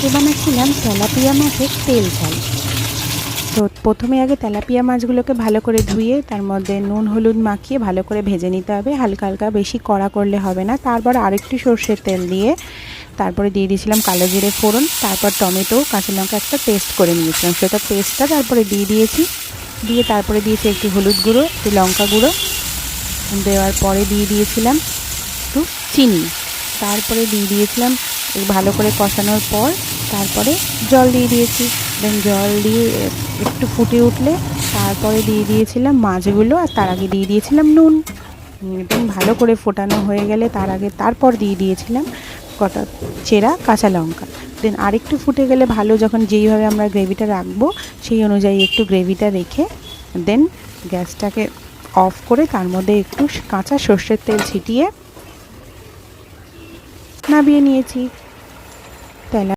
আজকে বানাচ্ছিলাম তেলাপিয়া মাছের তেল ঝাল। তো প্রথমে আগে তেলাপিয়া মাছগুলোকে ভালো করে ধুয়ে তার মধ্যে নুন হলুদ মাখিয়ে ভালো করে ভেজে নিতে হবে, হালকা হালকা, বেশি কড়া করলে হবে না। তারপর আরেকটু সর্ষের তেল দিয়ে তারপরে দিয়ে দিয়েছিলাম কালো জিরে ফোড়ন, তারপর টমেটো কাঁচা লঙ্কা একটা পেস্ট করে নিয়েছিলাম, সেটা পেস্টটা তারপরে দিয়ে দিয়েছি। দিয়ে তারপরে দিয়েছি একটু হলুদ গুঁড়ো, একটু লঙ্কা গুঁড়ো, দেওয়ার পরে দিয়ে দিয়েছিলাম একটু চিনি, তারপরে দিয়ে দিয়েছিলাম ভালো করে কষানোর পর তারপরে জল দিয়ে দিয়েছি। দেন জল দিয়ে একটু ফুটে উঠলে তারপরে দিয়ে দিয়েছিলাম মাছগুলো, আর তার আগে দিয়ে দিয়েছিলাম নুন। দেন ভালো করে ফোটানো হয়ে গেলে তারপর দিয়ে দিয়েছিলাম কটা চেরা কাঁচা লঙ্কা। দেন আরেকটু ফুটে গেলে ভালো, যখন যেইভাবে আমরা গ্রেভিটা রাখবো সেই অনুযায়ী একটু গ্রেভিটা রেখে দেন গ্যাসটাকে অফ করে তার মধ্যে একটু কাঁচা সর্ষের তেল ছিটিয়ে নামিয়ে নিয়েছি।